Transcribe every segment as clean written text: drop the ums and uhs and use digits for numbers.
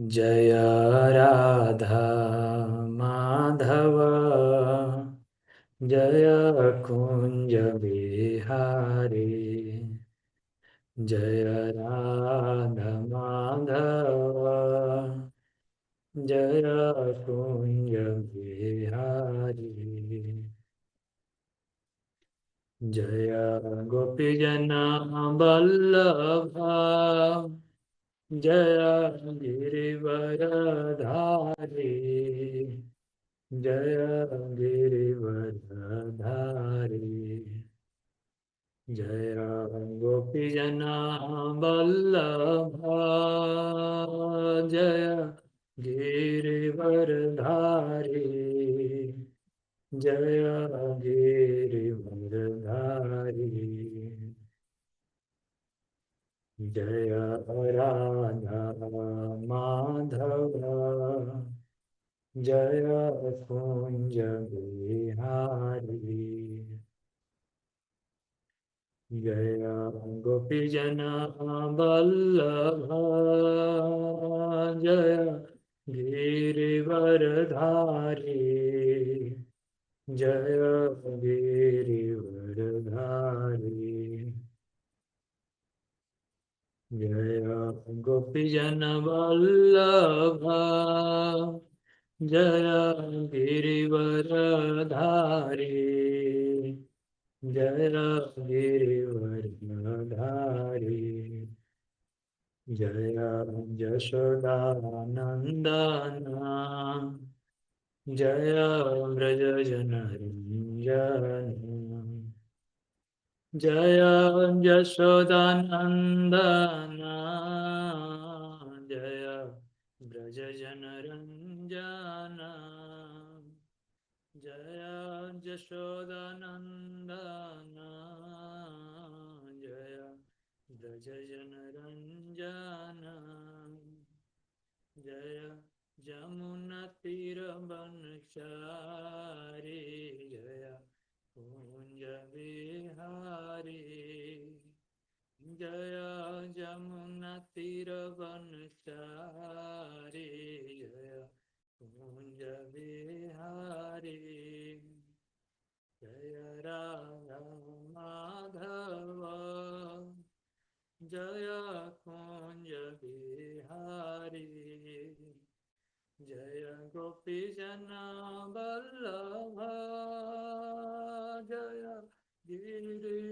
जय राधा माधव जय कुंज बिहारी। जय राधा माधव जय कुंज बिहारी। जय गोपीजन वल्लभ जय गिरिवरधारी। जय गिरिवरधारी। जय गोपीजन वल्लभ जय गिरिवरधारी। जय गिरिवरधारी। जय राधा माधव जय कुंज बिहारी। जय गोपीजन वल्लभ जय गिरिवरधारी। जय गिरिवरधारी। जय गोपीजन वल्लभ जय गिरिवरधारी। जय गिरिवरधारी। जय यशोदानंदन जय व्रजजनरञ्जन। जय यशोदानंदन जय व्रजजनरञ्जन। जय यशोदानंदन जय व्रजजनरञ्जन। जय जमुनतीरवनचारी। जय कुंज बिहारी। जय जमुनतीरवनचारी। जय कुंज बिहारी। जय राधा माधव जय कुंज बिहारी। जय गोपीजन वल्लभ जय गिरिवरधारी।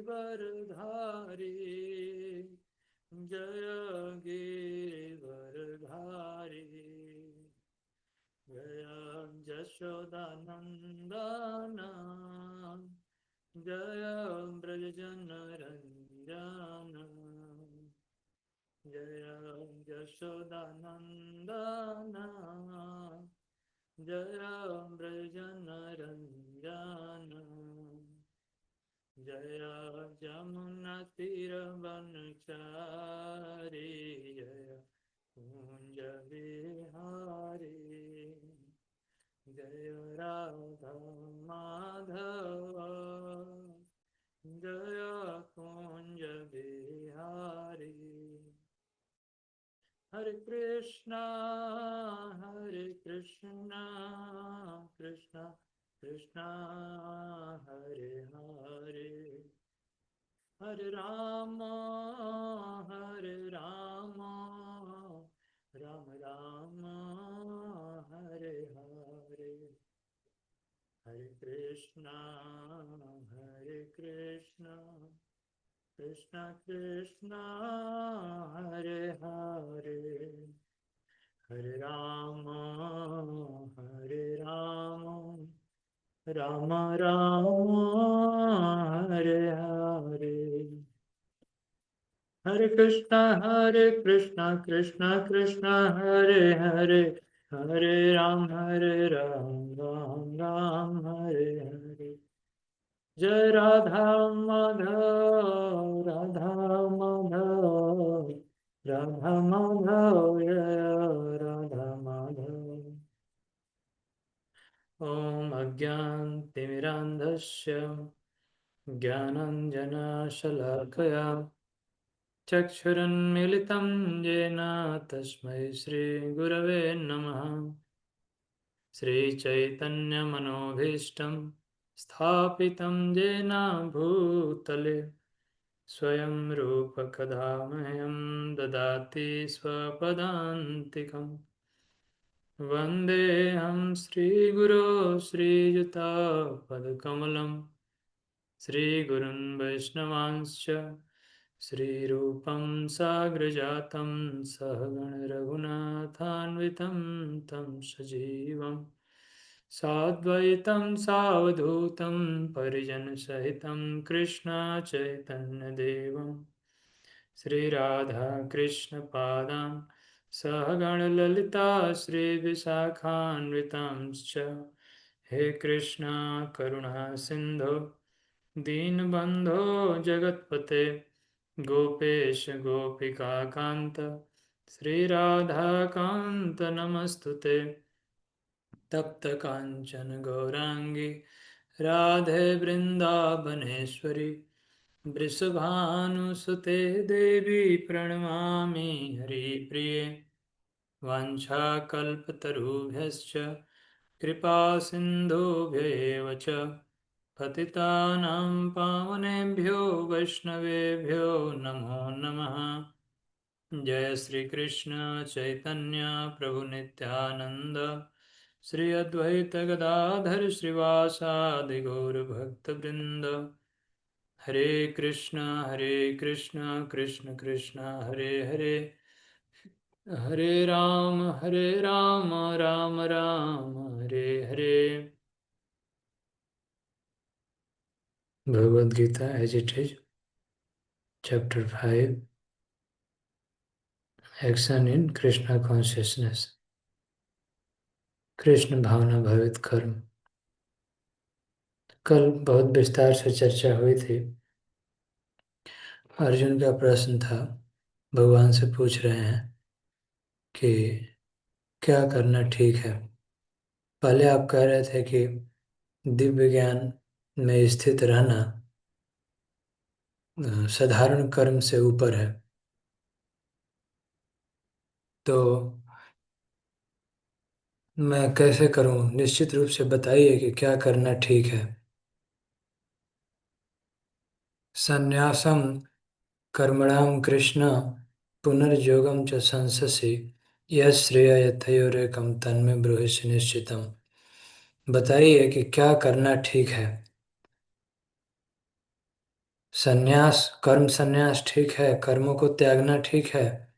जय गिरिवरधारी। जय यशोदानंदन जय व्रजजनरञ्जन। जय यशोदानंदन जय व्रजजनरञ्जन। जय जमुनतीरवनचारी। जय कुंज बिहारी। जय राधा माधव जय कुंज बिहारी। हरे कृष्णा कृष्णा कृष्णा हरे हरे। हरे राम राम राम हरे हरे। हरे कृष्णा कृष्णा कृष्णा हरे हरे। हरे राम राम राम हरे हरे। हरे कृष्णा कृष्णा कृष्णा हरे हरे। हरे राम राम राम हरे हरे। जय राधा माधव राधा माधव जय राधा माधव। ॐ अज्ञानतिमिरान्धस्य ज्ञानाञ्जनशलाकया चक्षुरुन्मिलितं येन तस्मै श्रीगुरवे नमः। श्रीचैतन्यमनोभीष्टं स्थापितं येन भूतले स्वयं रूपकदा मह्यं ददाति स्वपदान्तिकम्। वन्देऽहं श्रीगुरो श्रीयुतापदकमलं श्रीगुरुन् वैष्णवांश्च श्रीरूपं साग्रजातं सहगणरघुनाथान्वितं तं सजीवं साद्वैतं सावधूतं परिजनसहितं कृष्णचैतन्यदेवं श्रीराधाकृष्णपादान् सहगणललिता श्रीविशाखान्वितांश्च हे कृष्णा करुणा सिन्धो दीनबन्धो जगत्पते गोपेश गोपिकान्त श्रीराधाकान्त नमस्तुते। तप्त काञ्चन गौराङ्गी राधे वृन्दावनेश्वरी वृषभानुसुते देवी प्रणमामि हरिप्रिये। वाञ्छाकल्पतरुभ्यश्च कृपासिन्धुभ्येव च पतितानां पावनेभ्यो वैष्णवेभ्यो नमो नमः। जय श्री कृष्ण चैतन्य प्रभु नित्यानंद श्री अद्वैत गदाधर श्रीवासादि गौर भक्तवृंद। हरे कृष्ण कृष्ण कृष्ण हरे हरे, हरे राम राम राम हरे हरे। Bhagavad Gita as it is, chapter 5, action in Krishna consciousness. Krishna भावना भावित कर्म। कल बहुत विस्तार से चर्चा हुई थी। अर्जुन का प्रश्न था, भगवान से पूछ रहे हैं कि क्या करना ठीक है। पहले आप कह रहे थे कि दिव्य ज्ञान में स्थित रहना साधारण कर्म से ऊपर है। तो मैं कैसे करूं? निश्चित रूप से बताइए कि क्या करना ठीक है। संन्यासम कर्मणां कृष्ण पुनर्योगम च संससि यश्रेय यथयोरेकम तन्मे ब्रूहि निश्चितम। बताइए कि क्या करना ठीक है। संन्यास, कर्म संन्यास ठीक है, कर्मों को त्यागना ठीक है,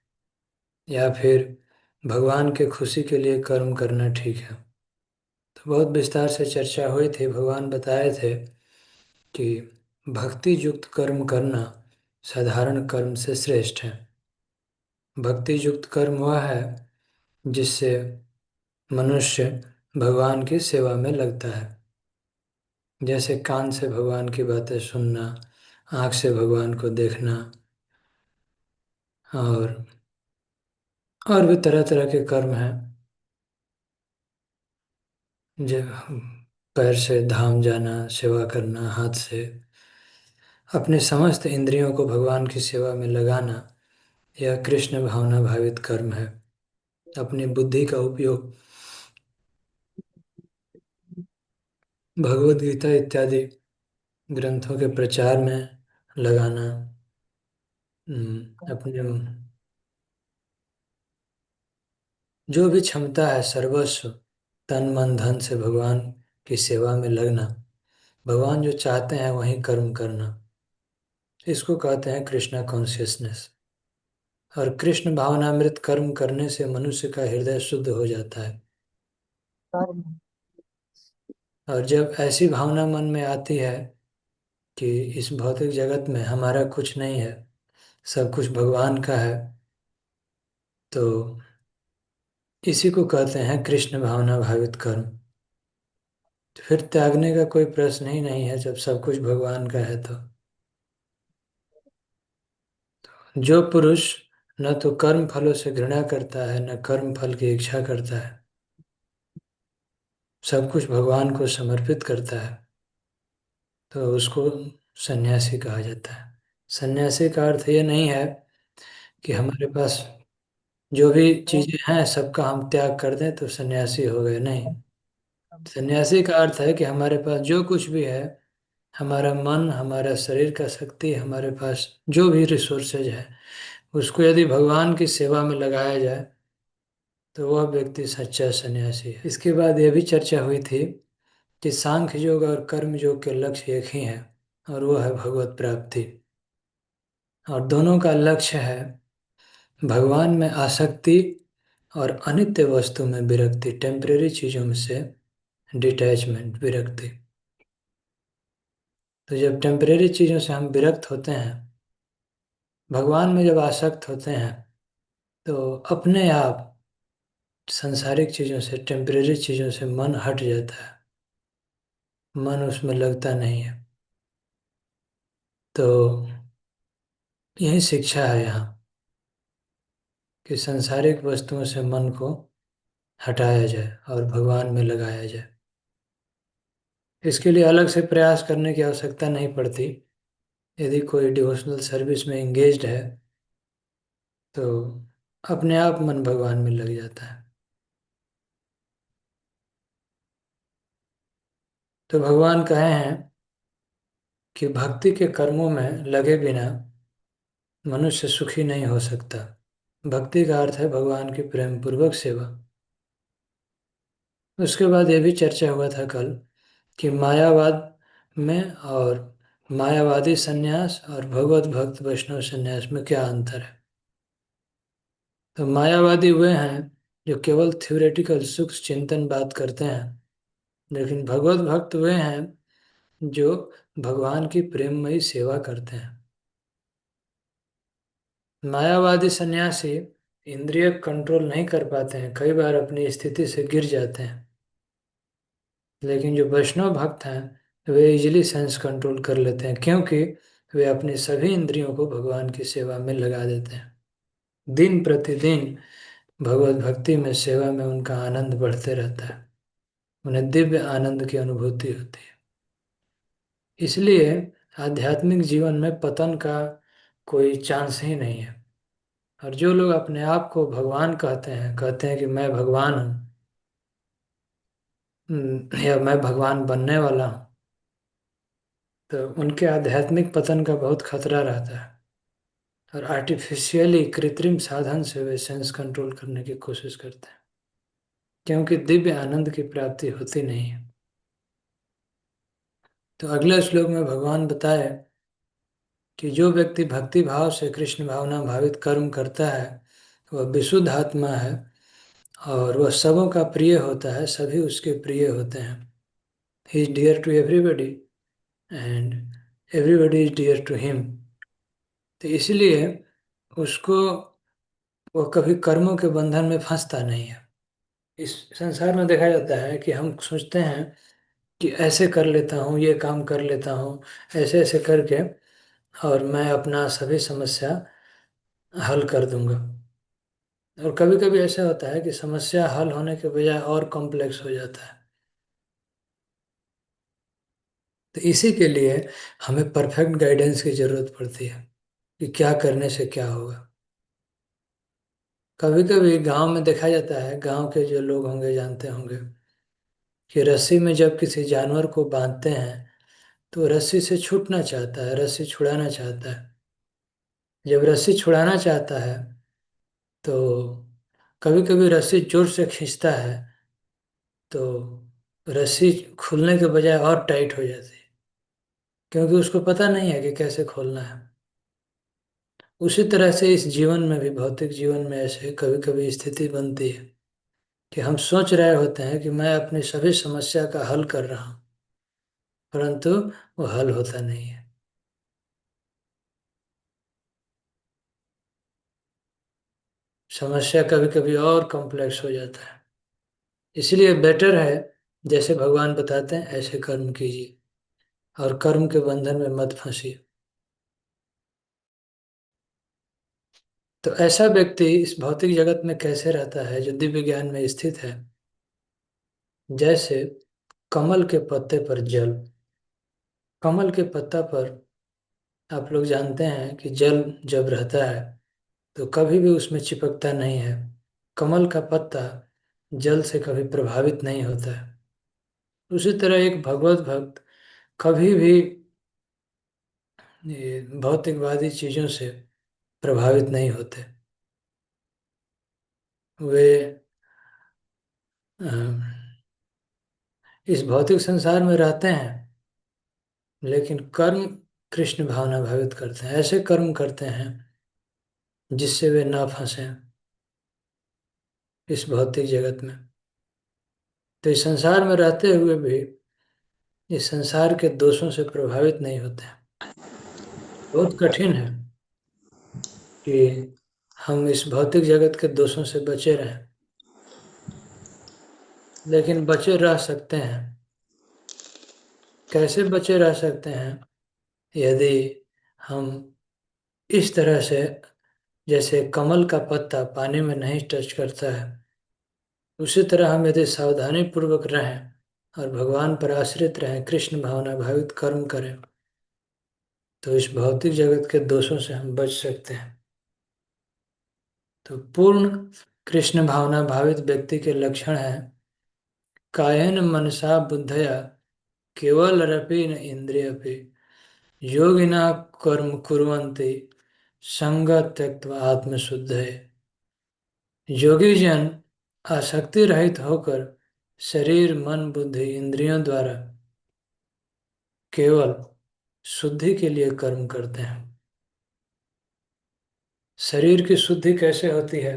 या फिर भगवान के खुशी के लिए कर्म करना ठीक है। तो बहुत विस्तार से चर्चा हुई थी। भगवान बताए थे कि भक्ति युक्त कर्म करना साधारण कर्म से श्रेष्ठ है। भक्ति युक्त कर्म वह है जिससे मनुष्य भगवान की सेवा में लगता है। जैसे कान से भगवान की बातें सुनना, आँख से भगवान को देखना, और भी तरह तरह के कर्म हैं। जो पैर से धाम जाना, सेवा करना, हाथ से अपने समस्त इंद्रियों को भगवान की सेवा में लगाना, यह कृष्ण भावना भावित कर्म है। अपनी बुद्धि का उपयोग भगवद गीता इत्यादि ग्रंथों के प्रचार में लगाना, अपने जो भी क्षमता है सर्वस्व तन मन धन से भगवान की सेवा में लगना, भगवान जो चाहते हैं वही कर्म करना, इसको कहते हैं कृष्णा कॉन्शियसनेस। और कृष्ण भावनामृत कर्म करने से मनुष्य का हृदय शुद्ध हो जाता है। और जब ऐसी भावना मन में आती है कि इस भौतिक जगत में हमारा कुछ नहीं है, सब कुछ भगवान का है, तो इसी को कहते हैं कृष्ण भावना भावित कर्म। तो फिर त्यागने का कोई प्रश्न ही नहीं है जब सब कुछ भगवान का है। तो जो पुरुष न तो कर्म फलों से घृणा करता है न कर्म फल की इच्छा करता है, सब कुछ भगवान को समर्पित करता है, तो उसको सन्यासी कहा जाता है। सन्यासी का अर्थ ये नहीं है कि हमारे पास जो भी चीजें हैं सबका हम त्याग कर दें तो सन्यासी हो गए, नहीं। सन्यासी का अर्थ है कि हमारे पास जो कुछ भी है, हमारा मन, हमारा शरीर का शक्ति, हमारे पास जो भी रिसोर्सेज है, उसको यदि भगवान की सेवा में लगाया जाए तो वह व्यक्ति सच्चा सन्यासी है। इसके बाद यह भी चर्चा हुई थी कि सांख्य योग और कर्म योग के लक्ष्य एक ही है, और वो है भगवत प्राप्ति। और दोनों का लक्ष्य है भगवान में आसक्ति और अनित्य वस्तु में विरक्ति, टेम्परेरी चीजों में से डिटैचमेंट, विरक्ति। तो जब टेम्परेरी चीजों से हम विरक्त होते हैं, भगवान में जब आसक्त होते हैं, तो अपने आप सांसारिक चीजों से, टेम्परेरी चीजों से मन हट जाता है, मन उसमें लगता नहीं है। तो यही शिक्षा है यहाँ, कि सांसारिक वस्तुओं से मन को हटाया जाए और भगवान में लगाया जाए। इसके लिए अलग से प्रयास करने की आवश्यकता नहीं पड़ती। यदि कोई डिवोशनल सर्विस में एंगेज्ड है तो अपने आप मन भगवान में लग जाता है। तो भगवान कहे हैं कि भक्ति के कर्मों में लगे बिना मनुष्य सुखी नहीं हो सकता। भक्ति का अर्थ है भगवान की प्रेम पूर्वक सेवा। उसके बाद ये भी चर्चा हुआ था कल कि मायावाद में और मायावादी सन्यास और भगवत भक्त वैष्णव सन्यास में क्या अंतर है। तो मायावादी वे हैं जो केवल थ्योरेटिकल सुख चिंतन बात करते हैं, लेकिन भगवत भक्त वे हैं जो भगवान की प्रेममयी सेवा करते हैं। मायावादी सन्यासी इंद्रिय कंट्रोल नहीं कर पाते हैं, कई बार अपनी स्थिति से गिर जाते हैं। लेकिन जो वैष्णव भक्त हैं वे इजिली सेंस कंट्रोल कर लेते हैं, क्योंकि वे अपनी सभी इंद्रियों को भगवान की सेवा में लगा देते हैं। दिन प्रतिदिन भगवत भक्ति में, सेवा में उनका आनंद बढ़ते रहता है, उन्हें दिव्य आनंद की अनुभूति होती है। इसलिए आध्यात्मिक जीवन में पतन का कोई चांस ही नहीं है। और जो लोग अपने आप को भगवान कहते हैं कि मैं भगवान हूँ, या मैं भगवान बनने वाला हूँ, तो उनके आध्यात्मिक पतन का बहुत खतरा रहता है। और आर्टिफिशियली, कृत्रिम साधन से वे सेंस कंट्रोल करने की कोशिश करते हैं, क्योंकि दिव्य आनंद की प्राप्ति होती नहीं है। तो अगले श्लोक में भगवान बताए कि जो व्यक्ति भक्ति भाव से कृष्ण भावना भावित कर्म करता है वह विशुद्ध आत्मा है, और वह सबों का प्रिय होता है, सभी उसके प्रिय होते हैं। He is dear to everybody and everybody is dear to him. तो इसलिए उसको, वह कभी कर्मों के बंधन में फंसता नहीं है। इस संसार में देखा जाता है कि हम सोचते हैं कि ऐसे कर लेता हूँ, ये काम कर लेता हूँ, ऐसे ऐसे करके, और मैं अपना सभी समस्या हल कर दूंगा। और कभी कभी ऐसा होता है कि समस्या हल होने के बजाय और कॉम्प्लेक्स हो जाता है। तो इसी के लिए हमें परफेक्ट गाइडेंस की जरूरत पड़ती है कि क्या करने से क्या होगा। कभी कभी गांव में देखा जाता है, गांव के जो लोग होंगे जानते होंगे कि रस्सी में जब किसी जानवर को बांधते हैं तो रस्सी से छूटना चाहता है, रस्सी छुड़ाना चाहता है। जब रस्सी छुड़ाना चाहता है तो कभी कभी रस्सी जोर से खींचता है तो रस्सी खुलने के बजाय और टाइट हो जाती है, क्योंकि उसको पता नहीं है कि कैसे खोलना है। उसी तरह से इस जीवन में भी, भौतिक जीवन में ऐसे कभी कभी स्थिति बनती है कि हम सोच रहे होते हैं कि मैं अपनी सभी समस्या का हल कर रहा हूँ, परंतु वो हल होता नहीं है। समस्या कभी कभी और कॉम्प्लेक्स हो जाता है। इसलिए बेटर है, जैसे भगवान बताते हैं ऐसे कर्म कीजिए और कर्म के बंधन में मत फंसिए। तो ऐसा व्यक्ति इस भौतिक जगत में कैसे रहता है जो दिव्य ज्ञान में स्थित है। जैसे कमल के पत्ते पर जल। कमल के पत्ता पर आप लोग जानते हैं कि जल जब रहता है तो कभी भी उसमें चिपकता नहीं है। कमल का पत्ता जल से कभी प्रभावित नहीं होता है। उसी तरह एक भगवत भक्त कभी भी ये भौतिकवादी चीजों से प्रभावित नहीं होते। वे अ, इस भौतिक संसार में रहते हैं, लेकिन कर्म कृष्ण भावना भावित करते हैं। ऐसे कर्म करते हैं जिससे वे ना फंसे इस भौतिक जगत में। तो इस संसार में रहते हुए भी इस संसार के दोषों से प्रभावित नहीं होते हैं। बहुत कठिन है कि हम इस भौतिक जगत के दोषों से बचे रहें, लेकिन बचे रह सकते हैं। कैसे बचे रह सकते हैं? यदि हम इस तरह से, जैसे कमल का पत्ता पानी में नहीं टच करता है, उसी तरह हम यदि सावधानी पूर्वक रहें और भगवान पर आश्रित रहें, कृष्ण भावना भावित कर्म करें, तो इस भौतिक जगत के दोषों से हम बच सकते हैं। तो पूर्ण कृष्ण भावना भावित व्यक्ति के लक्षण हैं: कायेन मनसा बुद्धया केवलरपि न इंद्रियपि योगिना कर्म कुर्वन्ति संग त्यक्त्वा आत्मशुद्धये। योगी जन आसक्ति रहित होकर शरीर मन बुद्धि इंद्रियों द्वारा केवल शुद्धि के लिए कर्म करते हैं। शरीर की शुद्धि कैसे होती है?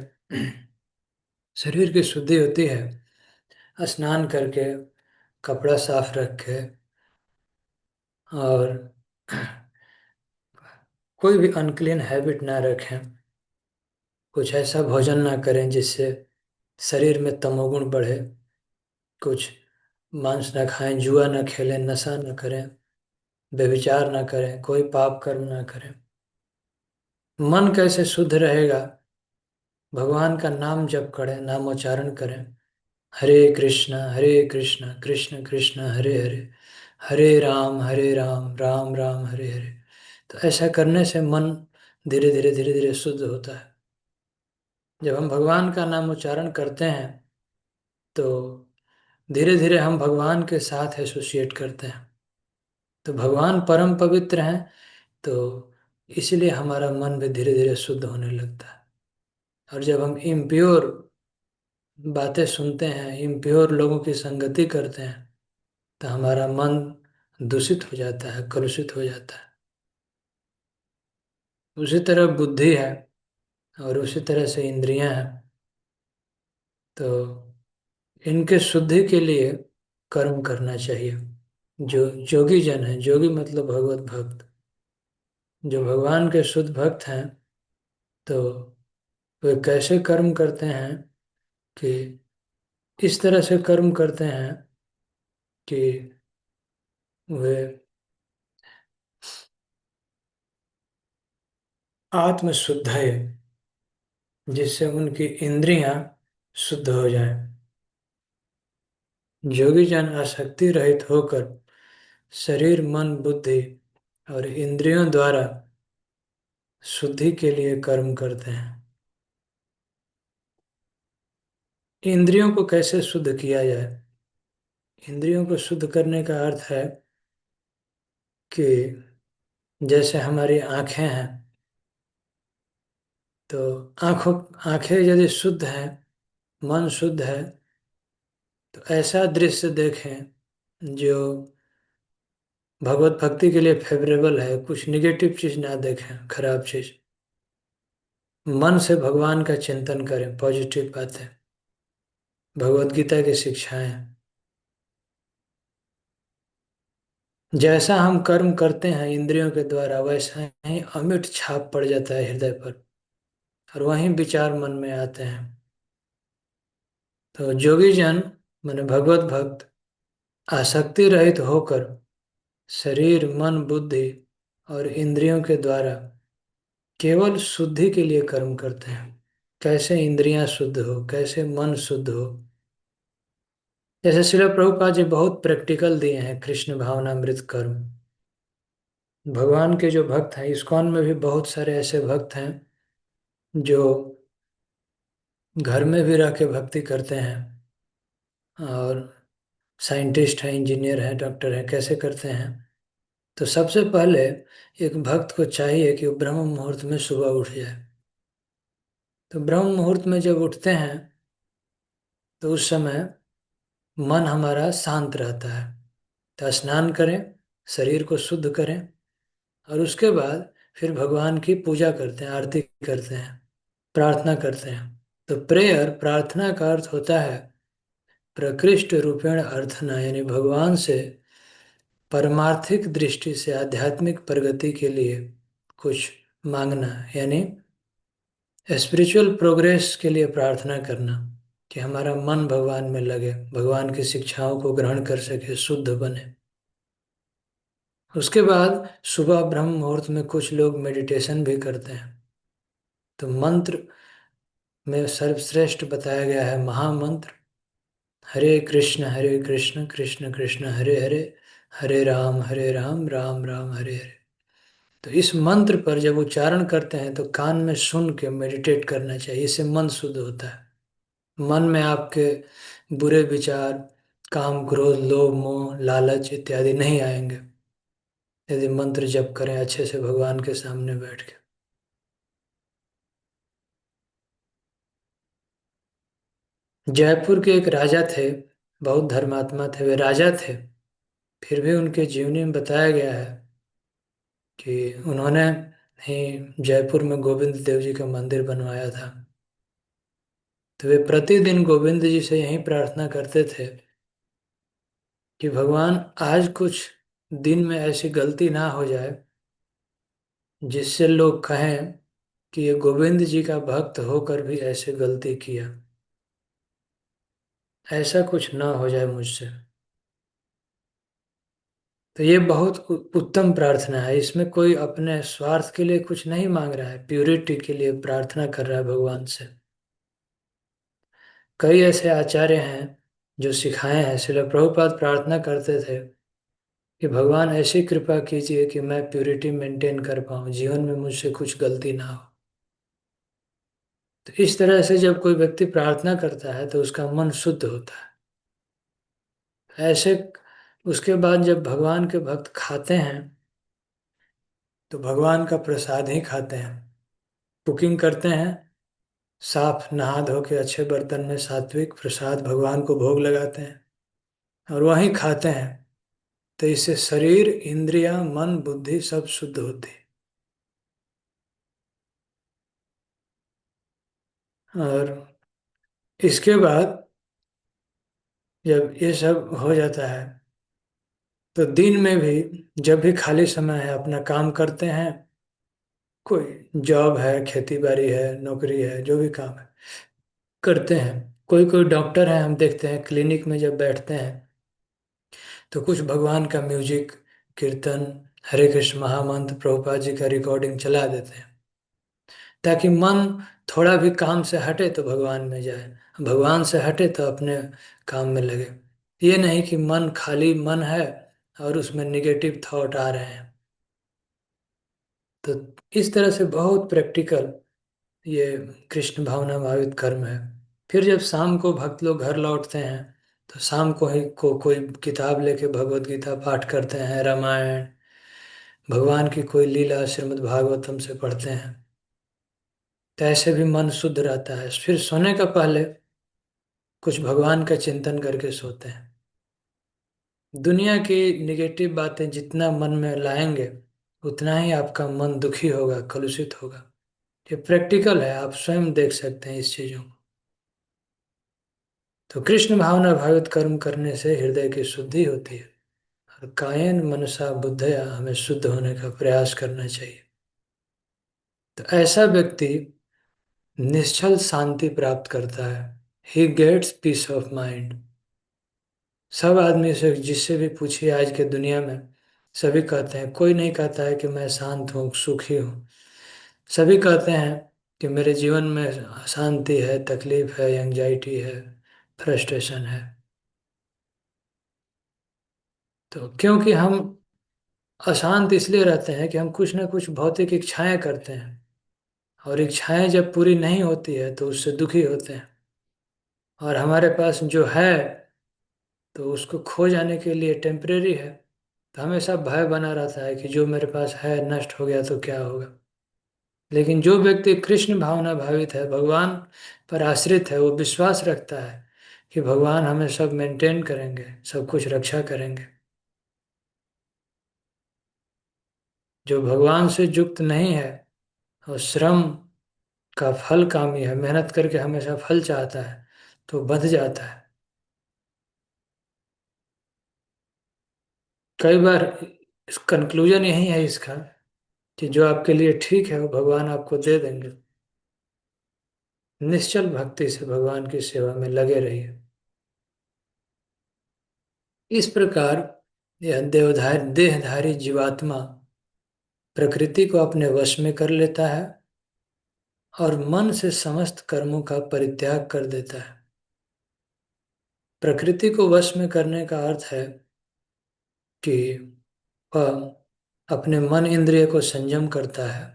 शरीर की शुद्धि होती है स्नान करके, कपड़ा साफ रख के, और कोई भी अनक्लीन हैबिट ना रखें, कुछ ऐसा भोजन ना करें जिससे शरीर में तमोगुण बढ़े, कुछ मांस ना खाएं, जुआ ना खेलें, नशा ना करें, व्यभिचार ना करें, कोई पाप कर्म ना करें। मन कैसे शुद्ध रहेगा? भगवान का नाम जप करें, नामोच्चारण करें। हरे कृष्ण कृष्ण कृष्ण हरे हरे, हरे राम राम राम हरे हरे। तो ऐसा करने से मन धीरे धीरे शुद्ध होता है। जब हम भगवान का नाम उच्चारण करते हैं तो धीरे धीरे हम भगवान के साथ एसोसिएट करते हैं। तो भगवान परम पवित्र हैं, तो इसलिए हमारा मन भी धीरे धीरे शुद्ध होने लगता है। और जब हम इम्प्योर बातें सुनते हैं, इम्प्योर लोगों की संगति करते हैं, तो हमारा मन दूषित हो जाता है, कलुषित हो जाता है। उसी तरह बुद्धि है और उसी तरह से इंद्रियां हैं। तो इनके शुद्धि के लिए कर्म करना चाहिए। जो जोगी जन है, जोगी मतलब भगवत भक्त, जो भगवान के शुद्ध भक्त हैं, तो वे कैसे कर्म करते हैं कि इस तरह से कर्म करते हैं कि वे आत्मशुद्ध है, जिससे उनकी इंद्रियां शुद्ध हो जाएं। योगी जन आसक्ति रहित होकर शरीर मन बुद्धि और इंद्रियों द्वारा शुद्धि के लिए कर्म करते हैं। इंद्रियों को कैसे शुद्ध किया जाए? इंद्रियों को शुद्ध करने का अर्थ है कि जैसे हमारी आंखें हैं, तो आंखें यदि शुद्ध हैं, मन शुद्ध है, तो ऐसा दृश्य देखें जो भगवत भक्ति के लिए फेवरेबल है। कुछ निगेटिव चीज ना देखें, खराब चीज। मन से भगवान का चिंतन करें, पॉजिटिव बातें, भगवत गीता की शिक्षाएं। जैसा हम कर्म करते हैं इंद्रियों के द्वारा, वैसा ही अमिट छाप पड़ जाता है हृदय पर, और वहीं विचार मन में आते हैं। तो जोगी जन माने भगवत भक्त आसक्ति रहित होकर शरीर मन बुद्धि और इंद्रियों के द्वारा केवल शुद्धि के लिए कर्म करते हैं। कैसे इंद्रियां शुद्ध हो, कैसे मन शुद्ध हो। जैसे श्रील प्रभुपाद जी बहुत प्रैक्टिकल दिए हैं कृष्ण भावनामृत कर्म। भगवान के जो भक्त हैं, इस्कॉन में भी बहुत सारे ऐसे भक्त हैं जो घर में भी रह के भक्ति करते हैं, और साइंटिस्ट हैं, इंजीनियर हैं, डॉक्टर हैं, कैसे करते हैं? तो सबसे पहले एक भक्त को चाहिए कि वो ब्रह्म मुहूर्त में सुबह उठ जाए। तो ब्रह्म मुहूर्त में जब उठते हैं तो उस समय मन हमारा शांत रहता है। तो स्नान करें, शरीर को शुद्ध करें, और उसके बाद फिर भगवान की पूजा करते हैं, आरती करते हैं, प्रार्थना करते हैं। तो प्रेयर, प्रार्थना का अर्थ होता है प्रकृष्ट रूपेण अर्थना, यानी भगवान से परमार्थिक दृष्टि से आध्यात्मिक प्रगति के लिए कुछ मांगना, यानी स्पिरिचुअल प्रोग्रेस के लिए प्रार्थना करना, कि हमारा मन भगवान में लगे, भगवान की शिक्षाओं को ग्रहण कर सके, शुद्ध बने। उसके बाद सुबह ब्रह्म मुहूर्त में कुछ लोग मेडिटेशन भी करते हैं। तो मंत्र में सर्वश्रेष्ठ बताया गया है महामंत्र, हरे कृष्ण कृष्ण कृष्ण हरे हरे, हरे राम राम राम हरे हरे। तो इस मंत्र पर जब उच्चारण करते हैं तो कान में सुन के मेडिटेट करना चाहिए, इससे मन शुद्ध होता है। मन में आपके बुरे विचार, काम क्रोध लोभ मोह लालच इत्यादि नहीं आएंगे, यदि मंत्र जप करें अच्छे से भगवान के सामने बैठ के। जयपुर के एक राजा थे, बहुत धर्मात्मा थे, वे राजा थे, फिर भी उनके जीवनी में बताया गया है कि उन्होंने ही जयपुर में गोविंद देव जी का मंदिर बनवाया था। तो वे प्रतिदिन गोविंद जी से यही प्रार्थना करते थे कि भगवान आज कुछ दिन में ऐसी गलती ना हो जाए जिससे लोग कहें कि ये गोविंद जी का भक्त होकर भी ऐसे गलती किया, ऐसा कुछ ना हो जाए मुझसे। तो ये बहुत उत्तम प्रार्थना है, इसमें कोई अपने स्वार्थ के लिए कुछ नहीं मांग रहा है, प्यूरिटी के लिए प्रार्थना कर रहा है भगवान से। कई ऐसे आचार्य हैं जो सिखाए हैं, श्रील प्रभुपाद प्रार्थना करते थे कि भगवान ऐसी कृपा कीजिए कि मैं प्यूरिटी मेंटेन कर पाऊँ, जीवन में मुझसे कुछ गलती ना हो। तो इस तरह से जब कोई व्यक्ति प्रार्थना करता है तो उसका मन शुद्ध होता है। ऐसे उसके बाद जब भगवान के भक्त खाते हैं तो भगवान का प्रसाद ही खाते हैं। कुकिंग करते हैं, साफ नहा धो के अच्छे बर्तन में सात्विक प्रसाद भगवान को भोग लगाते हैं और वहीं खाते हैं। तो इससे शरीर, इंद्रियां, मन, बुद्धि सब शुद्ध होती है। और इसके बाद जब ये सब हो जाता है तो दिन में भी जब भी खाली समय है अपना काम करते हैं। कोई जॉब है, खेती बाड़ी है, नौकरी है, जो भी काम है करते हैं। कोई कोई डॉक्टर है, हम देखते हैं क्लिनिक में जब बैठते हैं तो कुछ भगवान का म्यूजिक, कीर्तन, हरे कृष्ण महामंत्र, प्रभुपाद जी का रिकॉर्डिंग चला देते हैं, ताकि मन थोड़ा भी काम से हटे तो भगवान में जाए, भगवान से हटे तो अपने काम में लगे। ये नहीं कि मन खाली मन है और उसमें निगेटिव थॉट आ रहे हैं। तो इस तरह से बहुत प्रैक्टिकल ये कृष्ण भावना भावित कर्म है। फिर जब शाम को भक्त लोग घर लौटते हैं तो शाम को ही कोई किताब लेके भगवत गीता पाठ करते हैं, रामायण, भगवान की कोई लीला श्रीमद् भागवतम से पढ़ते हैं। तो ऐसे भी मन शुद्ध रहता है। फिर सोने का पहले कुछ भगवान का चिंतन करके सोते हैं। दुनिया की निगेटिव बातें जितना मन में लाएंगे उतना ही आपका मन दुखी होगा, कलुषित होगा। ये प्रैक्टिकल है, आप स्वयं देख सकते हैं इस चीजों को। तो कृष्ण भावना भावित कर्म करने से हृदय की शुद्धि होती है, और कायेन मनसा बुद्धया हमें शुद्ध होने का प्रयास करना चाहिए। तो ऐसा व्यक्ति निश्चल शांति प्राप्त करता है। He gets peace of mind. सब आदमी से जिससे भी पूछिए आज के दुनिया में, सभी कहते हैं, कोई नहीं कहता है कि मैं शांत हूँ, सुखी हूँ। सभी कहते हैं कि मेरे जीवन में अशांति है, तकलीफ है, एंजाइटी है, फ्रस्ट्रेशन है। तो क्योंकि हम अशांत इसलिए रहते हैं कि हम कुछ ना कुछ भौतिक इच्छाएं करते हैं। और इच्छाएं जब पूरी नहीं होती है तो उससे दुखी होते हैं। और हमारे पास जो है तो उसको खो जाने के लिए टेम्परेरी है, तो हमेशा भय बना रहता है कि जो मेरे पास है नष्ट हो गया तो क्या होगा। लेकिन जो व्यक्ति कृष्ण भावना भावित है, भगवान पर आश्रित है, वो विश्वास रखता है कि भगवान हमें सब मेंटेन करेंगे, सब कुछ रक्षा करेंगे। जो भगवान से युक्त नहीं है और श्रम का फल कामी है, मेहनत करके हमेशा फल चाहता है, तो बंध जाता है। कई बार कंक्लूजन यही है इसका कि जो आपके लिए ठीक है वो भगवान आपको दे देंगे। निश्चल भक्ति से भगवान की सेवा में लगे रहिए। इस प्रकार यह देहधारी जीवात्मा प्रकृति को अपने वश में कर लेता है और मन से समस्त कर्मों का परित्याग कर देता है। प्रकृति को वश में करने का अर्थ है कि वह अपने मन इंद्रिय को संयम करता है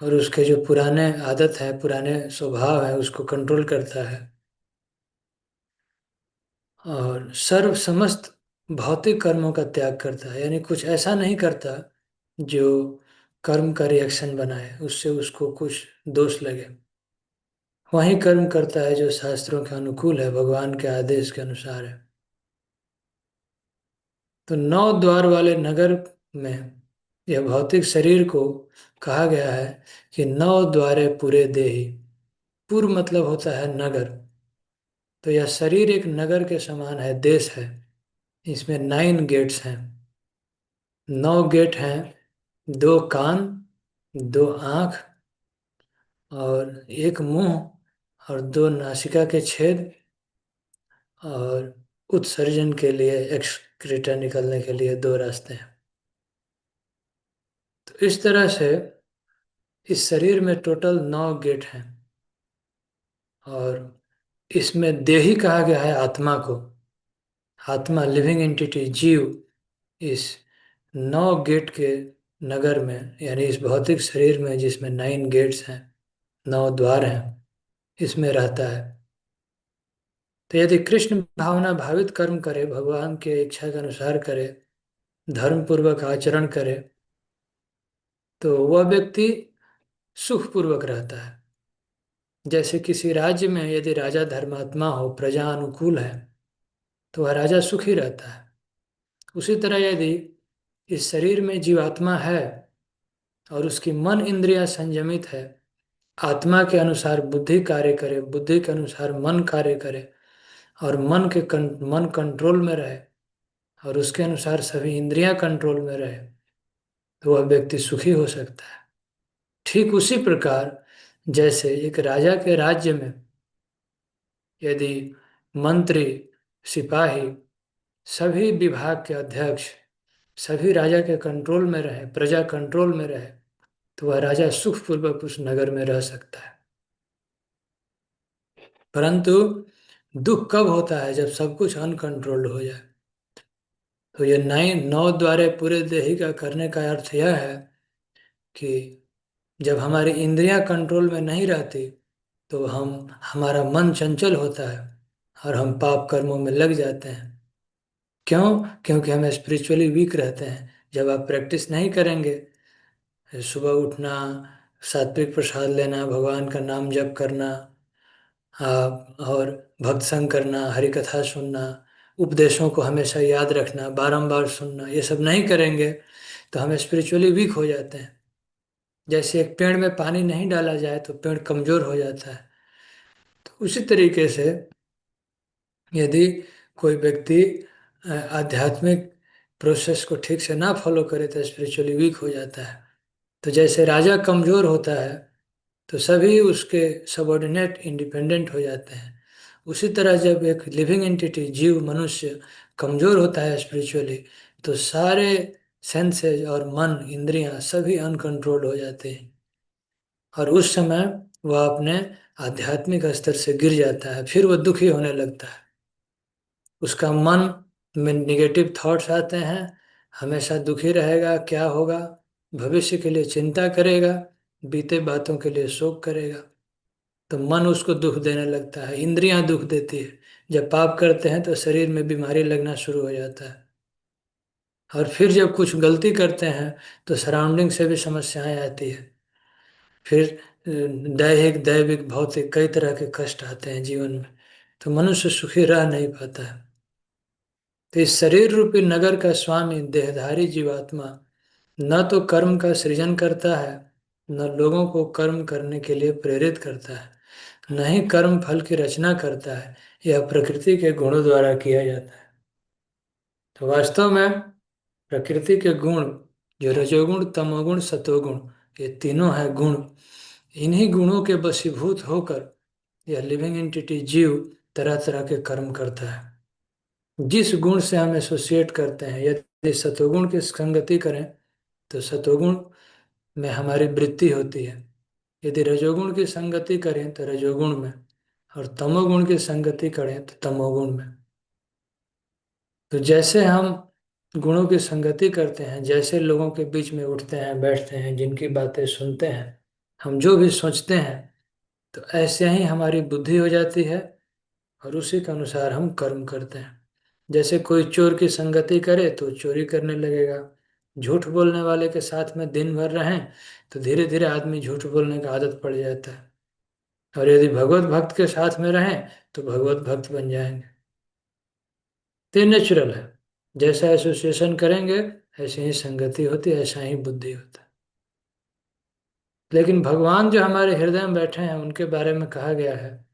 और उसके जो पुराने आदत है, पुराने स्वभाव है, उसको कंट्रोल करता है। और सर्व समस्त भौतिक कर्मों का त्याग करता है, यानी कुछ ऐसा नहीं करता जो कर्म का रिएक्शन बनाए, उससे उसको कुछ दोष लगे। वही कर्म करता है जो शास्त्रों के अनुकूल है, भगवान के आदेश के अनुसार है। तो नौ द्वार वाले नगर में यह भौतिक शरीर को कहा गया है कि नौ द्वारे पूरे देहि। पूर्व मतलब होता है नगर। तो यह शरीर एक नगर के समान है, देश है। इसमें 9 गेट्स हैं। 9 गेट हैं। 2 कान, 2 आँख और 1 मुंह और 2 नासिका के छेद और उत्सर्जन के लिए, एक्सक्रीटा निकलने के लिए 2 रास्ते हैं। तो इस तरह से इस शरीर में टोटल 9 गेट हैं। और इसमें देही कहा गया है आत्मा को। आत्मा, लिविंग एंटिटी, जीव इस 9 गेट के नगर में, यानी इस भौतिक शरीर में जिसमें 9 गेट्स हैं, 9 द्वार हैं, इसमें रहता है। तो यदि कृष्ण भावना भावित कर्म करे, भगवान के इच्छा के अनुसार करे, धर्म पूर्वक आचरण करे, तो वह व्यक्ति सुखपूर्वक रहता है। जैसे किसी राज्य में यदि राजा धर्मात्मा हो, प्रजा अनुकूल है, तो वह राजा सुखी रहता है। उसी तरह यदि इस शरीर में जीवात्मा है और उसकी मन इंद्रियां संयमित है, आत्मा के अनुसार बुद्धि कार्य करे, बुद्धि के अनुसार मन कार्य करे और मन कंट्रोल में रहे और उसके अनुसार सभी इंद्रियां कंट्रोल में रहे, तो वह व्यक्ति सुखी हो सकता है। ठीक उसी प्रकार जैसे एक राजा के राज्य में यदि मंत्री, सिपाही, सभी विभाग के अध्यक्ष सभी राजा के कंट्रोल में रहे, प्रजा कंट्रोल में रहे, तो वह राजा सुखपूर्वक उस नगर में रह सकता है। परंतु दुख कब होता है? जब सब कुछ अनकंट्रोल्ड हो जाए। तो ये 9 द्वारे पूरे देही का करने का अर्थ यह है कि जब हमारी इंद्रियां कंट्रोल में नहीं रहती तो हमारा मन चंचल होता है और हम पाप कर्मों में लग जाते हैं। क्यों? क्योंकि हम स्पिरिचुअली वीक रहते हैं। जब आप प्रैक्टिस नहीं करेंगे, सुबह उठना, सात्विक प्रसाद लेना, भगवान का नाम जप करना, और भक्त संग करना, हरि कथा सुनना, उपदेशों को हमेशा याद रखना, बारंबार सुनना, ये सब नहीं करेंगे तो हम स्पिरिचुअली वीक हो जाते हैं। जैसे एक पेड़ में पानी नहीं डाला जाए तो पेड़ कमजोर हो जाता है। तो उसी तरीके से यदि कोई व्यक्ति आध्यात्मिक प्रोसेस को ठीक से ना फॉलो करे तो स्पिरिचुअली वीक हो जाता है। तो जैसे राजा कमजोर होता है तो सभी उसके सबॉर्डिनेट इंडिपेंडेंट हो जाते हैं। उसी तरह जब एक लिविंग एंटिटी, जीव, मनुष्य कमजोर होता है स्पिरिचुअली, तो सारे सेंसेस और मन, इंद्रियां सभी अनकंट्रोल्ड हो जाते हैं और उस समय वह अपने आध्यात्मिक स्तर से गिर जाता है। फिर वह दुखी होने लगता है। उसका मन में निगेटिव थॉट्स आते हैं, हमेशा दुखी रहेगा, क्या होगा, भविष्य के लिए चिंता करेगा। बीते बातों के लिए शोक करेगा, तो मन उसको दुख देने लगता है, इंद्रियां दुख देती है। जब पाप करते हैं तो शरीर में बीमारी लगना शुरू हो जाता है। और फिर जब कुछ गलती करते हैं तो सराउंडिंग से भी समस्याएं आती है। फिर दैहिक, दैविक, भौतिक कई तरह के कष्ट आते हैं जीवन में। तो मनुष्य सुखी रह नहीं पाता है। तो इस शरीर रूपी नगर का स्वामी देहधारी जीवात्मा न तो कर्म का सृजन करता है, न लोगों को कर्म करने के लिए प्रेरित करता है, न ही कर्म फल की रचना करता है। यह प्रकृति के गुणों द्वारा किया जाता है। तो वास्तव में प्रकृति के गुण, जो रजोगुण, तमोगुण, सतोगुण, ये तीनों है गुण, इन्हीं गुणों के वशीभूत होकर यह लिविंग एंटिटी जीव तरह तरह के कर्म करता है। जिस गुण से हम एसोसिएट करते हैं, यदि सतोगुण की संगति करें तो सतोगुण में हमारी वृत्ति होती है। यदि रजोगुण की संगति करें तो रजोगुण में, और तमोगुण की संगति करें तो तमोगुण में। तो जैसे हम गुणों की संगति करते हैं, जैसे लोगों के बीच में उठते हैं, बैठते हैं, जिनकी बातें सुनते हैं, हम जो भी सोचते हैं, तो ऐसे ही हमारी बुद्धि हो जाती है और उसी के अनुसार हम कर्म करते हैं। जैसे कोई चोर की संगति करे तो चोरी करने लगेगा। झूठ बोलने वाले के साथ में दिन भर रहें तो धीरे धीरे आदमी झूठ बोलने का आदत पड़ जाता है। और यदि भगवत भक्त के साथ में रहें तो भगवत भक्त बन जाएंगे। तो ये नेचुरल है। जैसा एसोसिएशन करेंगे ऐसे ही संगति होती है, ऐसा ही बुद्धि होता है। लेकिन भगवान जो हमारे हृदय में बैठे हैं उनके बारे में कहा गया है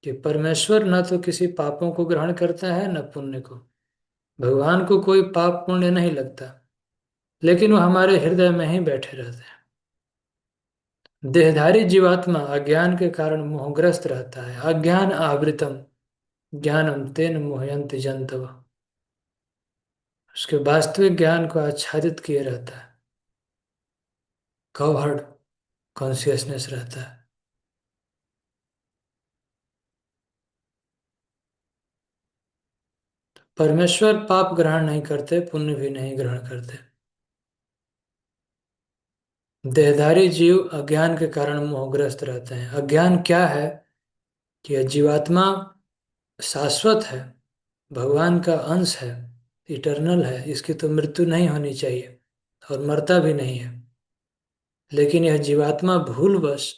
कि परमेश्वर न तो किसी पापों को ग्रहण करता है न पुण्य को। भगवान को कोई पाप पुण्य नहीं लगता, लेकिन वो हमारे हृदय में ही बैठे रहते हैं। देहधारी जीवात्मा अज्ञान के कारण मोहग्रस्त रहता है। अज्ञान आवृतम ज्ञानम तेन मोहयन्ति जन्तव। उसके वास्तविक ज्ञान को आच्छादित किए रहता है, कवर्ड कॉन्शियसनेस रहता है। परमेश्वर पाप ग्रहण नहीं करते, पुण्य भी नहीं ग्रहण करते। देहधारी जीव अज्ञान के कारण मोहग्रस्त रहते हैं। अज्ञान क्या है? कि यह जीवात्मा शाश्वत है, भगवान का अंश है, इटर्नल है, इसकी तो मृत्यु नहीं होनी चाहिए और मरता भी नहीं है। लेकिन यह जीवात्मा भूलवश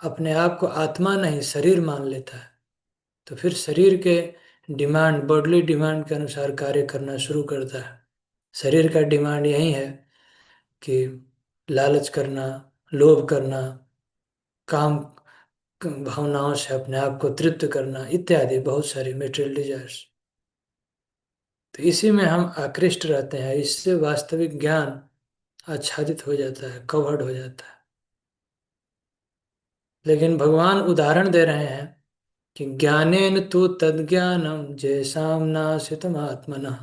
अपने आप को आत्मा नहीं शरीर मान लेता है। तो फिर शरीर के डिमांड, बॉडली डिमांड के अनुसार कार्य करना शुरू करता है। शरीर का डिमांड यही है कि लालच करना, लोभ करना, काम भावनाओं से अपने आप को तृप्त करना, इत्यादि बहुत सारी मेटेरियल डिजायर्स। तो इसी में हम आकृष्ट रहते हैं। इससे वास्तविक ज्ञान आच्छादित हो जाता है, कवर्ड हो जाता है। लेकिन भगवान उदाहरण दे रहे हैं कि ज्ञानेन तु तद्ज्ञानम जैसाम नाशितमात्मनः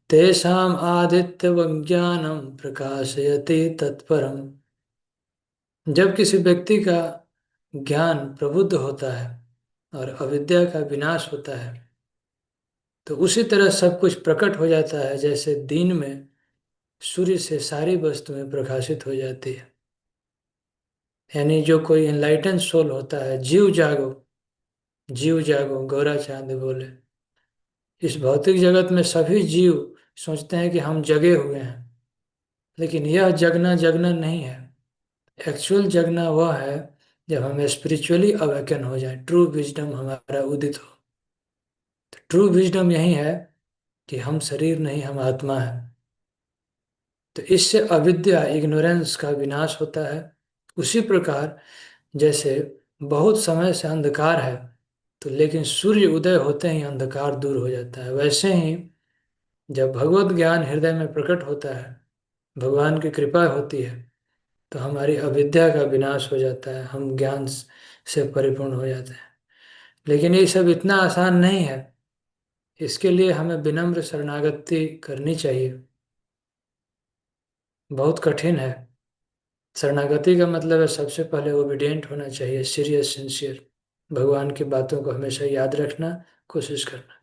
तेषाम आदित्यवज्ञानम प्रकाशयति तत्परम। जब किसी व्यक्ति का ज्ञान प्रबुद्ध होता है और अविद्या का विनाश होता है, तो उसी तरह सब कुछ प्रकट हो जाता है, जैसे दिन में सूर्य से सारी वस्तुएं प्रकाशित हो जाती है। यानी जो कोई एनलाइटन सोल होता है, जीव जागो, जीव जागो, गौरा चांद बोले। इस भौतिक जगत में सभी जीव सोचते हैं कि हम जगे हुए हैं, लेकिन यह जगना जगना नहीं है। एक्चुअल जगना वह है जब हम स्पिरिचुअली अवेकन हो जाए, ट्रू विजडम हमारा उदित हो। तो ट्रू विजडम यही है कि हम शरीर नहीं, हम आत्मा है। तो इससे अविद्या, इग्नोरेंस का विनाश होता है। उसी प्रकार जैसे बहुत समय से अंधकार है, तो लेकिन सूर्य उदय होते ही अंधकार दूर हो जाता है, वैसे ही जब भगवत ज्ञान हृदय में प्रकट होता है, भगवान की कृपा होती है, तो हमारी अविद्या का विनाश हो जाता है, हम ज्ञान से परिपूर्ण हो जाते हैं। लेकिन ये सब इतना आसान नहीं है। इसके लिए हमें विनम्र शरणागति करनी चाहिए। बहुत कठिन है। शरणागति का मतलब है सबसे पहले ओबीडिएंट होना चाहिए, सीरियस, सिंसियर, भगवान की बातों को हमेशा याद रखना, कोशिश करना।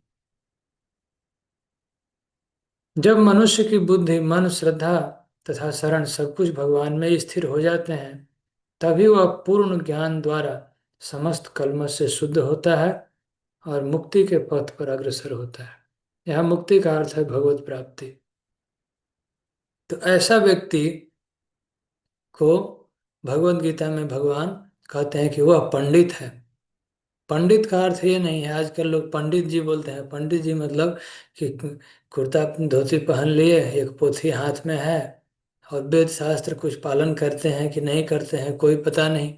जब मनुष्य की बुद्धि, मन, श्रद्धा तथा शरण सब कुछ भगवान में स्थिर हो जाते हैं, तभी वह पूर्ण ज्ञान द्वारा समस्त कल्मश से शुद्ध होता है और मुक्ति के पथ पर अग्रसर होता है। यह मुक्ति का अर्थ है भगवत प्राप्ति। तो ऐसा व्यक्ति को भगवत गीता में भगवान कहते हैं कि वह पंडित है। पंडित का अर्थ ये नहीं है, आजकल लोग पंडित जी बोलते हैं। पंडित जी मतलब कि कुर्ता धोती पहन लिए, एक पोथी हाथ में है, और वेद शास्त्र कुछ पालन करते हैं कि नहीं करते हैं कोई पता नहीं,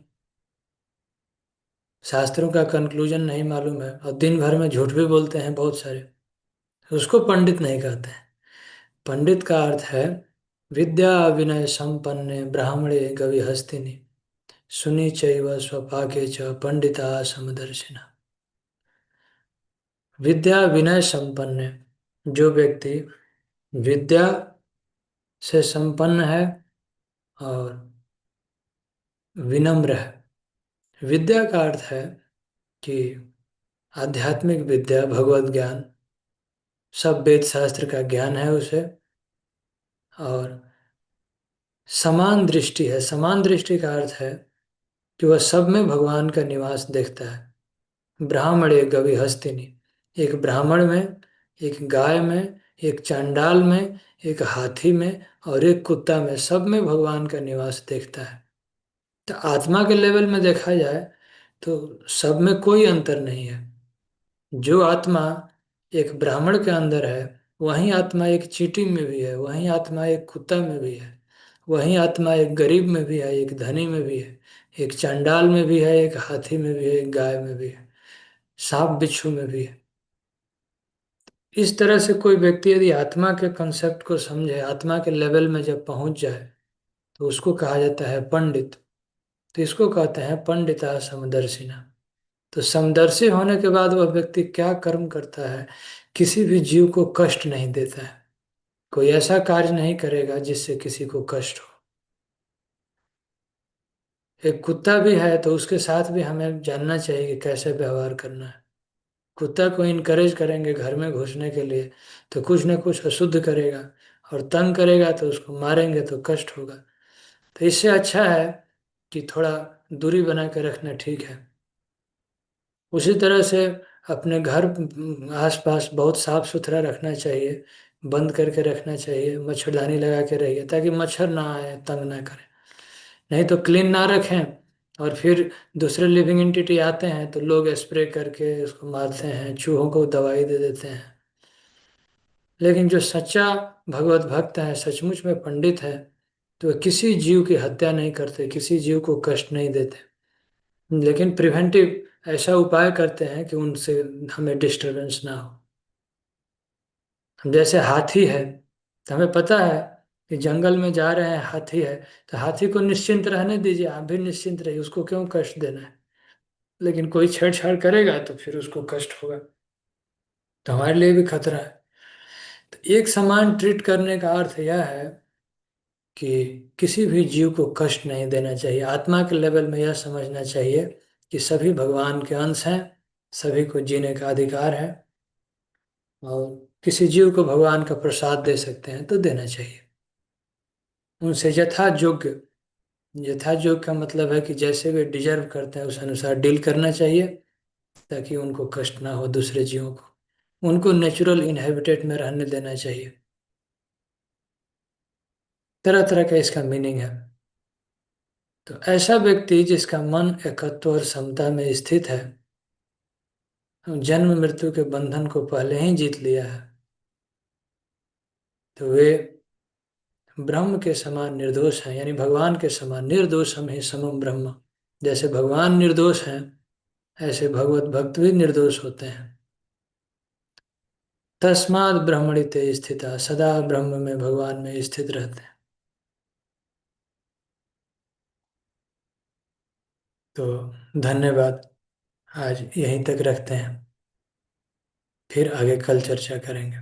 शास्त्रों का कंक्लूजन नहीं मालूम है, और दिन भर में झूठ भी बोलते हैं बहुत सारे। उसको पंडित नहीं कहते हैं। पंडित का अर्थ है विद्या विनय संपन्ने ब्राह्मणे गविहस्तिनि सुनी चैव स्वपाके च पंडिता समदर्शिना। विद्या विनय संपन्न, जो व्यक्ति विद्या से संपन्न है और विनम्र है। विद्या का अर्थ है कि आध्यात्मिक विद्या, भगवत ज्ञान, सब वेद शास्त्र का ज्ञान है उसे, और समान दृष्टि है। समान दृष्टि का अर्थ है कि वह सब में भगवान का निवास देखता है। ब्राह्मण एक गवि हस्तिनी, एक ब्राह्मण में, एक गाय में, एक चांडाल में, एक हाथी में और एक कुत्ता में, सब में भगवान का निवास देखता है। तो आत्मा के लेवल में देखा जाए तो सब में कोई अंतर नहीं है। जो आत्मा एक ब्राह्मण के अंदर है, वही आत्मा एक चींटी में भी है, वही आत्मा एक कुत्ता में भी है, वही आत्मा एक गरीब में भी है, एक धनी में भी है, एक चांडाल में भी है, एक हाथी में भी है, एक गाय में भी है, सांप बिच्छू में भी है। इस तरह से कोई व्यक्ति यदि आत्मा के कंसेप्ट को समझे, आत्मा के लेवल में जब पहुंच जाए, तो उसको कहा जाता है पंडित। तो इसको कहते हैं पंडिता समदर्शिना। तो समदर्शी होने के बाद वह व्यक्ति क्या कर्म करता है, किसी भी जीव को कष्ट नहीं देता है। कोई ऐसा कार्य नहीं करेगा जिससे किसी को कष्ट हो। एक कुत्ता भी है तो उसके साथ भी हमें जानना चाहिए कि कैसे व्यवहार करना है। कुत्ता को इनकरेज करेंगे घर में घुसने के लिए तो कुछ ना कुछ अशुद्ध करेगा, और तंग करेगा तो उसको मारेंगे तो कष्ट होगा। तो इससे अच्छा है कि थोड़ा दूरी बना के रखना ठीक है। उसी तरह से अपने घर आसपास बहुत साफ सुथरा रखना चाहिए, बंद करके रखना चाहिए, मच्छरदानी लगा के रहिए ताकि मच्छर ना आए, तंग ना करें। नहीं तो क्लीन ना रखें और फिर दूसरे लिविंग एंटिटी आते हैं तो लोग स्प्रे करके उसको मारते हैं, चूहों को दवाई दे देते हैं। लेकिन जो सच्चा भगवत भक्त है, सचमुच में पंडित है, तो वे किसी जीव की हत्या नहीं करते, किसी जीव को कष्ट नहीं देते, लेकिन प्रिवेंटिव ऐसा उपाय करते हैं कि उनसे हमें डिस्टरबेंस ना हो। हम जैसे हाथी है, तो हमें पता है कि जंगल में जा रहे हैं, हाथी है, तो हाथी को निश्चिंत रहने दीजिए, आप भी निश्चिंत रहिए, उसको क्यों कष्ट देना है। लेकिन कोई छेड़छाड़ करेगा तो फिर उसको कष्ट होगा, तो हमारे लिए भी खतरा है। तो एक समान ट्रीट करने का अर्थ यह है कि किसी भी जीव को कष्ट नहीं देना चाहिए। आत्मा के लेवल में यह समझना चाहिए कि सभी भगवान के अंश हैं, सभी को जीने का अधिकार है, और किसी जीव को भगवान का प्रसाद दे सकते हैं तो देना चाहिए। उनसे यथा योग्य, यथा योग्य का मतलब है कि जैसे वे डिजर्व करते हैं उस अनुसार डील करना चाहिए, ताकि उनको कष्ट ना हो, दूसरे जीवों को उनको नेचुरल इनहेबिटेट में रहने देना चाहिए। तरह तरह का इसका मीनिंग है। तो ऐसा व्यक्ति जिसका मन एकत्व और समता में स्थित है, जन्म मृत्यु के बंधन को पहले ही जीत लिया है, तो वे ब्रह्म के समान निर्दोष हैं, यानी भगवान के समान निर्दोष हम ही समम ब्रह्म। जैसे भगवान निर्दोष हैं, ऐसे भगवत भक्त भी निर्दोष होते हैं। तस्माद ब्रह्मणि ते स्थिता, सदा ब्रह्म में, भगवान में स्थित रहते हैं। तो धन्यवाद, आज यहीं तक रखते हैं, फिर आगे कल चर्चा करेंगे।